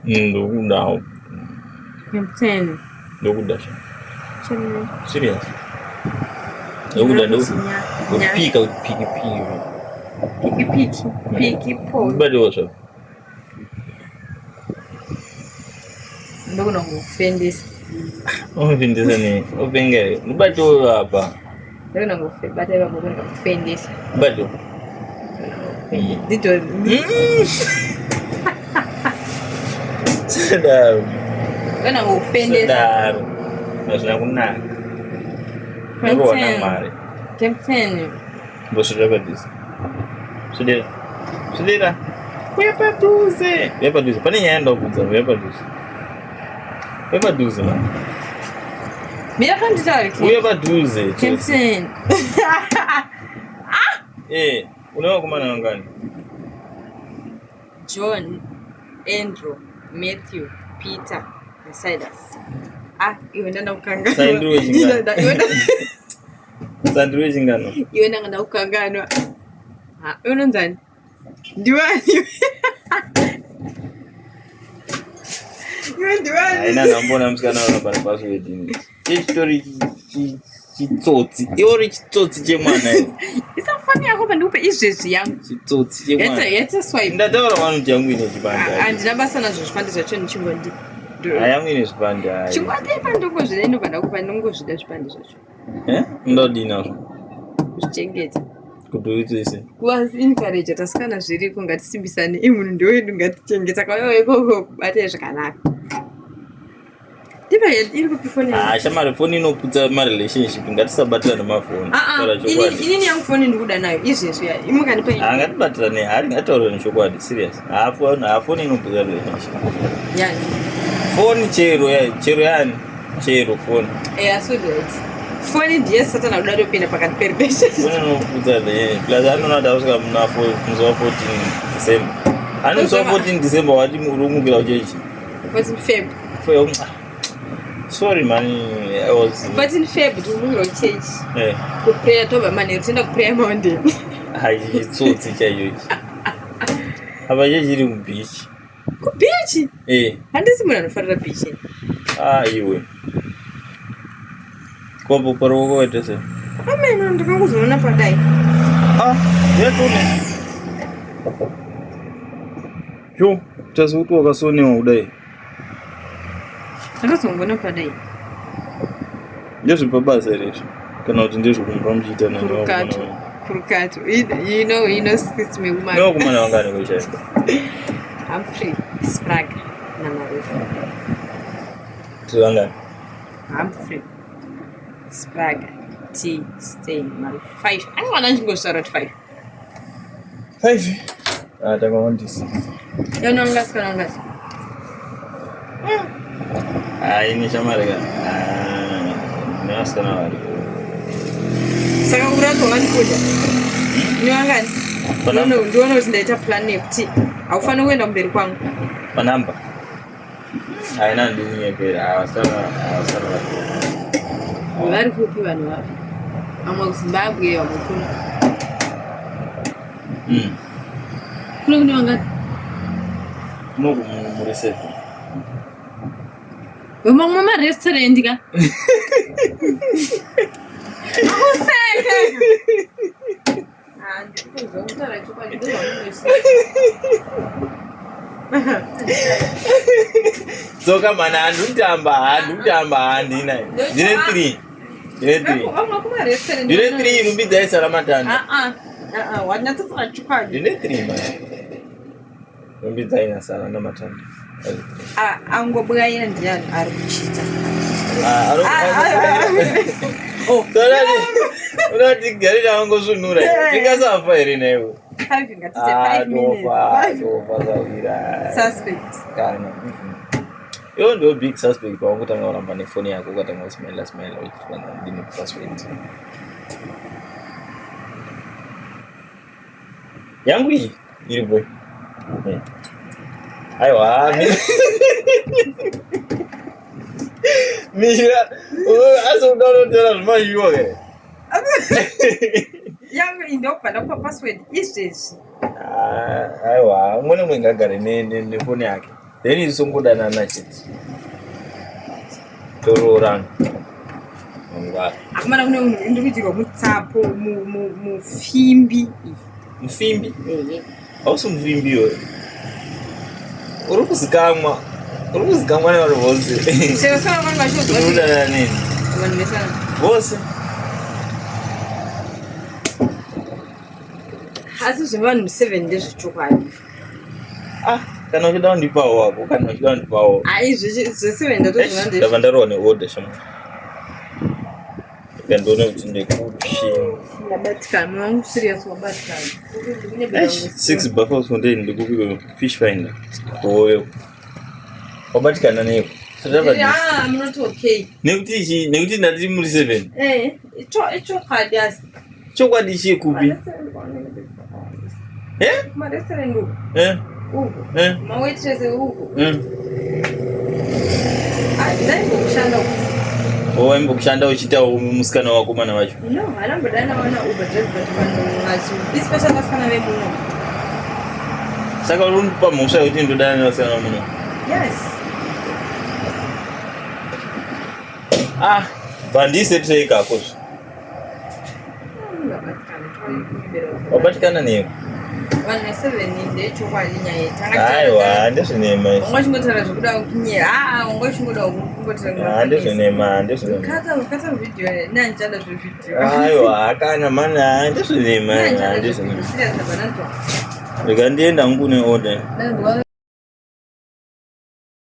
Ndokuda. Kempten. Ndokuda. Chini. Serious. Ndokuda ndo. Upika. Piki po. Bado wacho. Ndokuna kufendisa. Fendisa ni. Upengere. Bado hapa. Ndokuna kufendisa. Bado. Dito. Sadaro. Ndokuna kufendisa. Sadaro. Nasina kunaka. Nako wana mare. Kempten. Bosuda badisa. Sudira. Wepaduze. Pane nyanda kubudza wepaduze. Wepaduze man. Mira kanditari. Wepaduze. Kempten. Unawa kumana ngani? John, Andrew, Matthew, Peter, and Silas. Iwe ndanda ukangano. Sandro wezingano. Iwe ndanda ukangano. Unonzani? Diwani. Aina nambona msikana wana panapasu wedini. Story chitsotsi. Iori chitsotsi chemwana iwe. Isafani yako pandupe izvezvi yangu. Chitsotsi chemwana. Yeta swipe. Ndataura vanhu yangu ine zvipanda. Andinabasa nazvo zvipanda zvacho ndichingodi. Yangu ine zvipanda. Chingodi pandongozvida inobva kupa ndongozvida zvipanda zvacho. Ndodini nazvo. Kuzvichengeta. Kudoitese. Kuencourage tasikana zviriko ngatisimbisane imunhu ndowedu ngatichengeta kauya ikoko bate zvakanaka. Ndiba iri kupifoni. Shamari foni inoputsa ma relationship ngatisabatirana mafoni. Inini yangu foni ndikuda nayo izvezvi ya imukanipa. Ngatibatirane hari ngataura neshokwadi serious. Foni inoputsa relationship. Yani. Foni chero yani. Chero foni. So right. Foni ndiye satana kudado pina pakati peripesha. Foni inoputsa le. Plus anoda usika muna muzo 14 December. Muzo 14 December wati murumukira uchechi. 14 Feb. Sorry man, I was 14 Feb to murumukira uchechi. Ku prayer toba mani tenda ku prayer Monday. Tsotsi chayochi. Abaje jiri mu beach. Ku beach? Handisi munhu anofarira beach. Iwe. Kombo paroko wetese. Ameno ndakangozona padai. Yatone. Jo, tazutu wakasonewa kudai. Ndakazongona padai. Ndezvo pabasa resvo. Kana kuti ndezvo kumba muchiita nawo. Kurukato. You know sits me woman. No kumana wangani kuchaenda. I'm free. Sprague na marufu. Tuanga. I'm free. Sprague. T. Stay. Marufu. 5. I don't want to go start at 5. 5. Takawandisa. Yonongas. Ini shamarega. Naskana wari. Saka urato wani kuja. Niwangani? Ndono ndaita plan nekuti aufani kuenda mberi kwangu. Panamba. Haina ndini yepera awasana. Vari kupi vanhu vapi? Amwe kuZimbabwe vamwe kuno. Kuno kune vangani? Kuno kumuresefu. Vamwe marestaurant ka? Akuseka. Ndikuzokutara chokwadi Soka mana handutamba handina. Ndine 3. Vamwe kuma restaurant. Ndine 3 rumbidza isara matanda. Wanyatsara chokwadi. Ndine 3 mana. Rumbidza inasara namatanda. Angobwaya ndiani ari kuchita. Unati gari rangozvunura. Ndingasafa here newe. 5 ngatite 5 minutes. Tofa zawira. Suspect. Kana. Yo ndo big suspect kwa kutanga uramba nefoni yako ukatanga smell uchifanya ndini password. Yangu hii iri boy. Aiwa. Mira, aso download zvimayiwa ke. Yangu indopanda kwa password izvezvi. Aiwa, umwe ngagare nefoni yake. then izongodanana chete tororana akumana kune munhu ndikuitirwa mutsapo mufimbi hausi mufimbi iwe uri kuzikamwa nevanhu vose unodanana nini vose asi zvevanhu 7 ndezvechokwadi kana uchida kundipawo wako kana uchida kundipawo ai zve7 ndava ndarowa neorder shama kandoona kuti ndekupi ndabatikana wangu serious wabatikana 6 buffalo fontaine ndikupika fish finder oyo wabatikana neko I'm not okay nekuti ndati muri 7 chokwadi asi chokwadi chekupi marestaurant uko mawaitress uko ndaimbokushanda waimbokushanda uchiitawo musikana wako mana vacho no anambodana wana uber driver but vanhu especially vasikana vemuno saka uri kundipa mhosva yekuti ndodana nevasikana vamuno yes bandise ikakozvo wabatikana neko vanhu 7 ndechokwadi nyaya aiwa ndezvinema ungachingotara zvekuda kunyera ungachingoda kungotara ndezvinema kata video nanjada zvevideo aiwa akana mana ndezvinema rekandienda ngune order